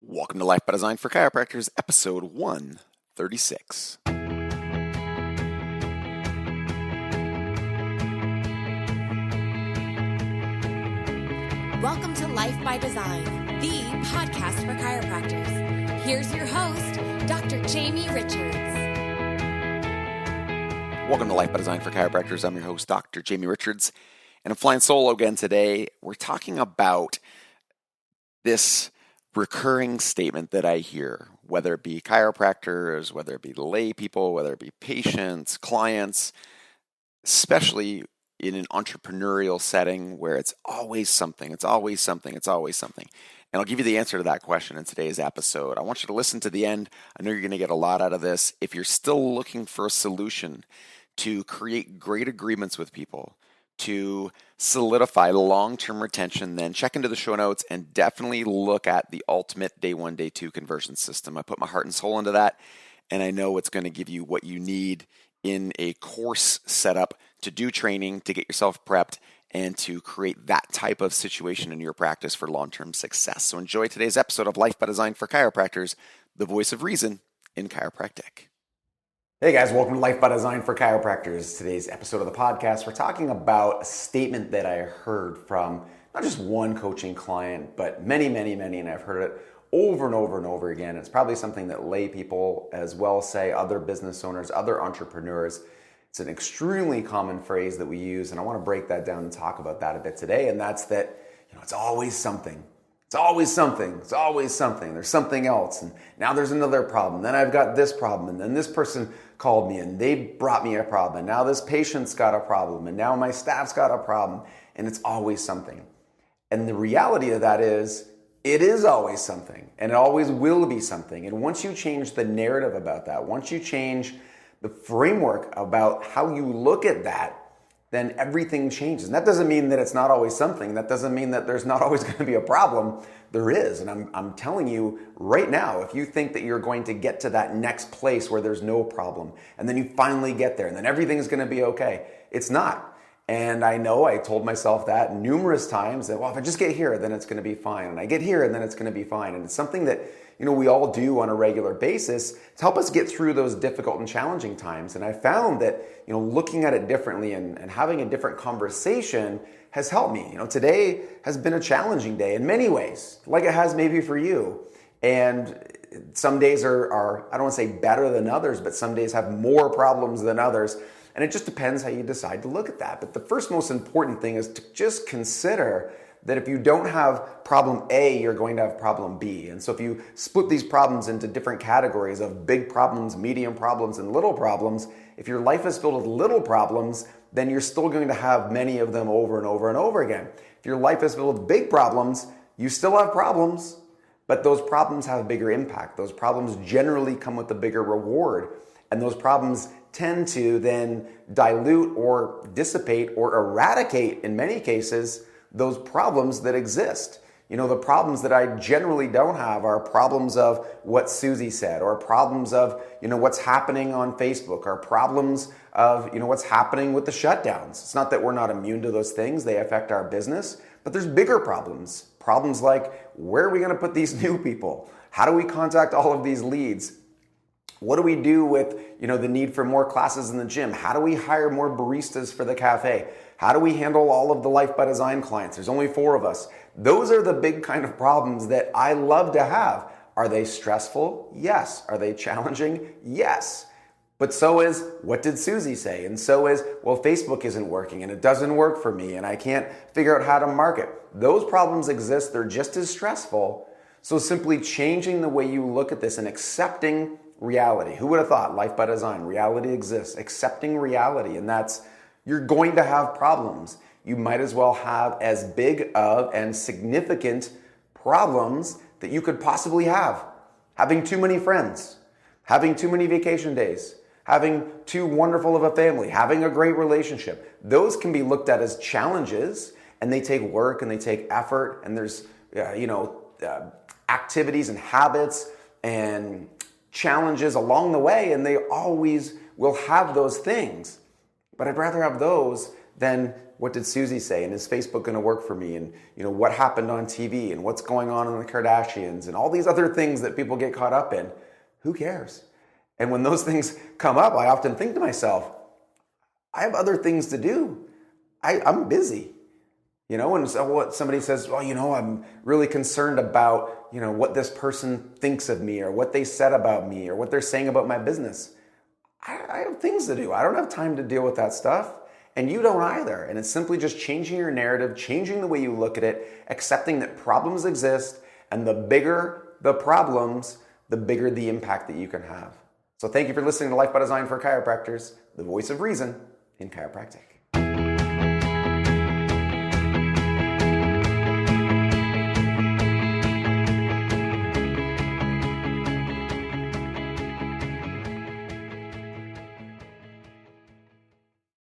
Welcome to Life by Design for Chiropractors, episode 136. Welcome to Life by Design, the podcast for chiropractors. Here's your host, Dr. Jamie Richards. Welcome to Life by Design for Chiropractors. I'm your host, Dr. Jamie Richards, and I'm flying solo again today. We're talking about this recurring statement that I hear, whether it be chiropractors, whether it be lay people, whether it be patients, clients, especially in an entrepreneurial setting where it's always something. And I'll give you the answer to that question in today's episode. I want you to listen to the end. I know you're going to get a lot out of this. If you're still looking for a solution to create great agreements with people, to solidify long-term retention, then check into the show notes and definitely look at the ultimate day one, day two conversion system. I put my heart and soul into that, and I know it's going to give you what you need in a course setup to do training, to get yourself prepped, and to create that type of situation in your practice for long-term success. So enjoy today's episode of Life by Design for Chiropractors, the voice of reason in chiropractic. Hey guys, welcome to Life by Design for Chiropractors. Today's episode of the podcast, we're talking about a statement that I heard from not just one coaching client, but many, and I've heard it over and over again. It's probably something that lay people as well say, other business owners, other entrepreneurs. It's an extremely common phrase that we use, and I want to break that down and talk about that a bit today, and that's that, it's always something. It's always something. There's something else. And now there's another problem. Then I've got this problem. And then this person called me and they brought me a problem. And now this patient's got a problem. And now my staff's got a problem. And it's always something. And the reality of that is, it is always something. And it always will be something. And once you change the narrative about that, once you change the framework about how you look at that, then everything changes. And that doesn't mean that it's not always something. That doesn't mean that there's not always going to be a problem. There is. And I'm telling you right now, if you think that you're going to get to that next place where there's no problem, and then you finally get there, and then everything's going to be okay, it's not. And I know I told myself that numerous times that, well, if I just get here, then it's going to be fine. And I get here, and then it's going to be fine. And it's something that, we all do on a regular basis to help us get through those difficult and challenging times. And I found that, looking at it differently and having a different conversation has helped me. Today has been a challenging day in many ways, like it has maybe for you. And some days are I don't want to say better than others, but some days have more problems than others. And it just depends how you decide to look at that. But the first most important thing is to just consider that if you don't have problem A, you're going to have problem B. And so if you split these problems into different categories of big problems, medium problems, and little problems, if your life is filled with little problems, then you're still going to have many of them over and over again. If your life is filled with big problems, you still have problems, but those problems have a bigger impact. Those problems generally come with a bigger reward, and those problems tend to then dilute or dissipate or eradicate, in many cases, those problems that exist. The problems that I generally don't have are problems of what Susie said, or problems of, what's happening on Facebook, or problems of, what's happening with the shutdowns. It's not that we're not immune to those things. They affect our business, but there's bigger problems. Problems like, where are we going to put these new people? How do we contact all of these leads? What do we do with, the need for more classes in the gym? How do we hire more baristas for the cafe? How do we handle all of the Life by Design clients? There's only 4 of us. Those are the big kind of problems that I love to have. Are they stressful? Yes. Are they challenging? Yes. But so is, what did Susie say? And so is, well, Facebook isn't working and it doesn't work for me and I can't figure out how to market. Those problems exist. They're just as stressful. So simply changing the way you look at this and accepting reality. Who would have thought? Life by Design. Reality exists. Accepting reality. And that's, you're going to have problems. You might as well have as big of and significant problems that you could possibly have. Having too many friends, having too many vacation days, having too wonderful of a family, having a great relationship. Those can be looked at as challenges, and they take work and they take effort, and there's activities and habits and challenges along the way, and they always will have those things. But I'd rather have those than what did Susie say? And is Facebook going to work for me? And what happened on TV? And what's going on in the Kardashians? And all these other things that people get caught up in. Who cares? And when those things come up, I often think to myself, I have other things to do. I'm busy. And so what somebody says, well, I'm really concerned about, what this person thinks of me or what they said about me or what they're saying about my business. I have things to do. I don't have time to deal with that stuff. And you don't either. And it's simply just changing your narrative, changing the way you look at it, accepting that problems exist, and the bigger the problems, the bigger the impact that you can have. So thank you for listening to Life by Design for Chiropractors, the voice of reason in chiropractic.